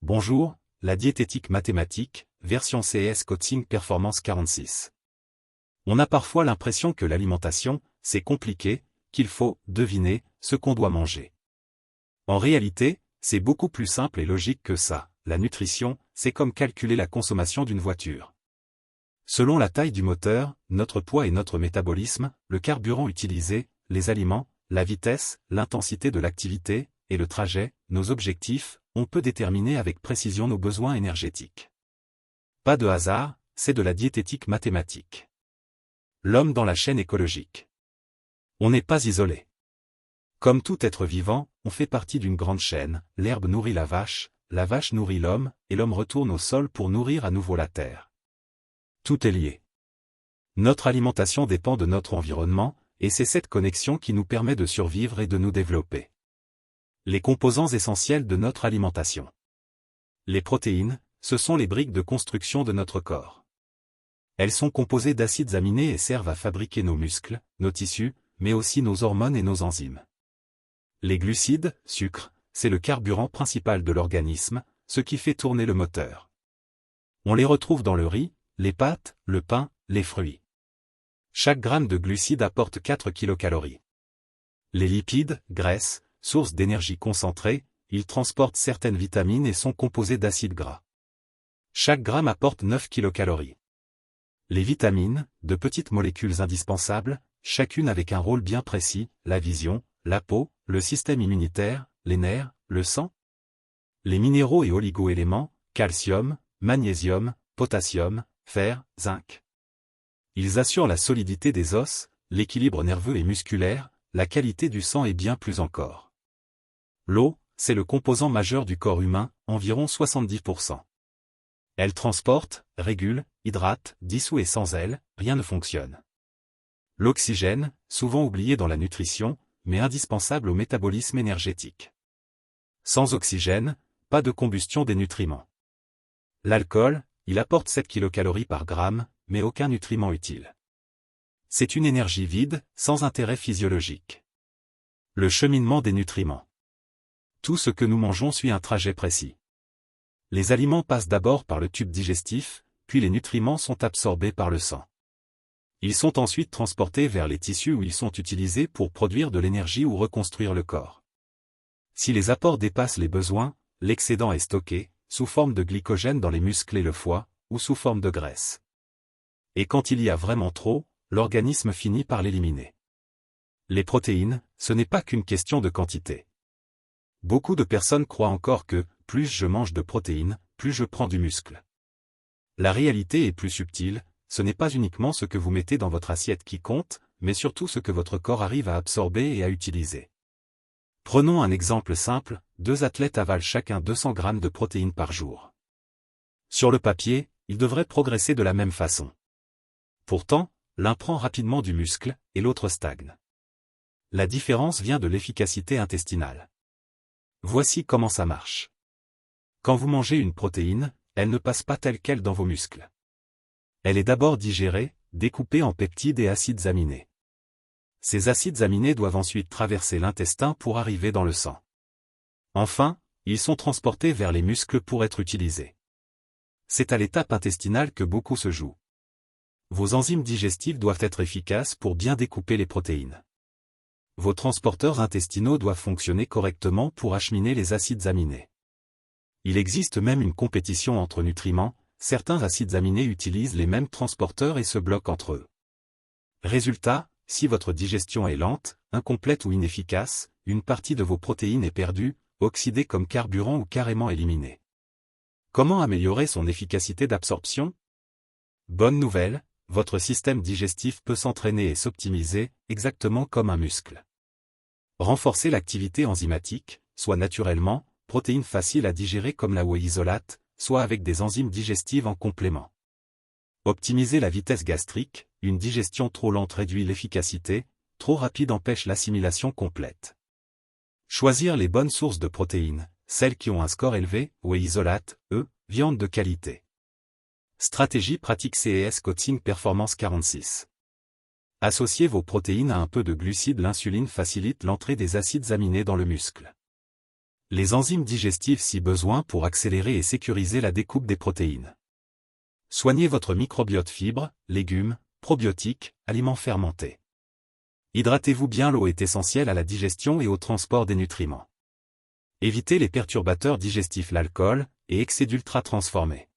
Bonjour, la diététique mathématique, version CS Coaching Performance 46. On a parfois l'impression que l'alimentation, c'est compliqué, qu'il faut deviner ce qu'on doit manger. En réalité, c'est beaucoup plus simple et logique que ça. La nutrition, c'est comme calculer la consommation d'une voiture. Selon la taille du moteur, notre poids et notre métabolisme, le carburant utilisé, les aliments, la vitesse, l'intensité de l'activité, et le trajet, nos objectifs, on peut déterminer avec précision nos besoins énergétiques. Pas de hasard, c'est de la diététique mathématique. L'homme dans la chaîne écologique. On n'est pas isolé. Comme tout être vivant, on fait partie d'une grande chaîne, l'herbe nourrit la vache nourrit l'homme, et l'homme retourne au sol pour nourrir à nouveau la terre. Tout est lié. Notre alimentation dépend de notre environnement, et c'est cette connexion qui nous permet de survivre et de nous développer. Les composants essentiels de notre alimentation. Les protéines, ce sont les briques de construction de notre corps. Elles sont composées d'acides aminés et servent à fabriquer nos muscles, nos tissus, mais aussi nos hormones et nos enzymes. Les glucides, sucre, c'est le carburant principal de l'organisme, ce qui fait tourner le moteur. On les retrouve dans le riz, les pâtes, le pain, les fruits. Chaque gramme de glucides apporte 4 kilocalories. Les lipides, graisses, source d'énergie concentrée, ils transportent certaines vitamines et sont composés d'acides gras. Chaque gramme apporte 9 kilocalories. Les vitamines, de petites molécules indispensables, chacune avec un rôle bien précis, la vision, la peau, le système immunitaire, les nerfs, le sang. Les minéraux et oligo-éléments, calcium, magnésium, potassium, fer, zinc. Ils assurent la solidité des os, l'équilibre nerveux et musculaire, la qualité du sang et bien plus encore. L'eau, c'est le composant majeur du corps humain, environ 70%. Elle transporte, régule, hydrate, dissout et sans elle, rien ne fonctionne. L'oxygène, souvent oublié dans la nutrition, mais indispensable au métabolisme énergétique. Sans oxygène, pas de combustion des nutriments. L'alcool, il apporte 7 kilocalories par gramme, mais aucun nutriment utile. C'est une énergie vide, sans intérêt physiologique. Le cheminement des nutriments. Tout ce que nous mangeons suit un trajet précis. Les aliments passent d'abord par le tube digestif, puis les nutriments sont absorbés par le sang. Ils sont ensuite transportés vers les tissus où ils sont utilisés pour produire de l'énergie ou reconstruire le corps. Si les apports dépassent les besoins, l'excédent est stocké, sous forme de glycogène dans les muscles et le foie, ou sous forme de graisse. Et quand il y a vraiment trop, l'organisme finit par l'éliminer. Les protéines, ce n'est pas qu'une question de quantité. Beaucoup de personnes croient encore que, plus je mange de protéines, plus je prends du muscle. La réalité est plus subtile, ce n'est pas uniquement ce que vous mettez dans votre assiette qui compte, mais surtout ce que votre corps arrive à absorber et à utiliser. Prenons un exemple simple, 2 athlètes avalent chacun 200 grammes de protéines par jour. Sur le papier, ils devraient progresser de la même façon. Pourtant, l'un prend rapidement du muscle, et l'autre stagne. La différence vient de l'efficacité intestinale. Voici comment ça marche. Quand vous mangez une protéine, elle ne passe pas telle quelle dans vos muscles. Elle est d'abord digérée, découpée en peptides et acides aminés. Ces acides aminés doivent ensuite traverser l'intestin pour arriver dans le sang. Enfin, ils sont transportés vers les muscles pour être utilisés. C'est à l'étape intestinale que beaucoup se joue. Vos enzymes digestives doivent être efficaces pour bien découper les protéines. Vos transporteurs intestinaux doivent fonctionner correctement pour acheminer les acides aminés. Il existe même une compétition entre nutriments, certains acides aminés utilisent les mêmes transporteurs et se bloquent entre eux. Résultat, si votre digestion est lente, incomplète ou inefficace, une partie de vos protéines est perdue, oxydée comme carburant ou carrément éliminée. Comment améliorer son efficacité d'absorption? Bonne nouvelle, votre système digestif peut s'entraîner et s'optimiser, exactement comme un muscle. Renforcez l'activité enzymatique, soit naturellement, protéines faciles à digérer comme la whey isolate, soit avec des enzymes digestives en complément. Optimisez la vitesse gastrique, une digestion trop lente réduit l'efficacité, trop rapide empêche l'assimilation complète. Choisir les bonnes sources de protéines, celles qui ont un score élevé, whey isolate, viande de qualité. Stratégie pratique CES Coaching Performance 46. Associez vos protéines à un peu de glucides. L'insuline facilite l'entrée des acides aminés dans le muscle. Les enzymes digestives si besoin pour accélérer et sécuriser la découpe des protéines. Soignez votre microbiote fibres, légumes, probiotiques, aliments fermentés. Hydratez-vous bien, l'eau est essentielle à la digestion et au transport des nutriments. Évitez les perturbateurs digestifs, l'alcool et excès d'ultra transformés.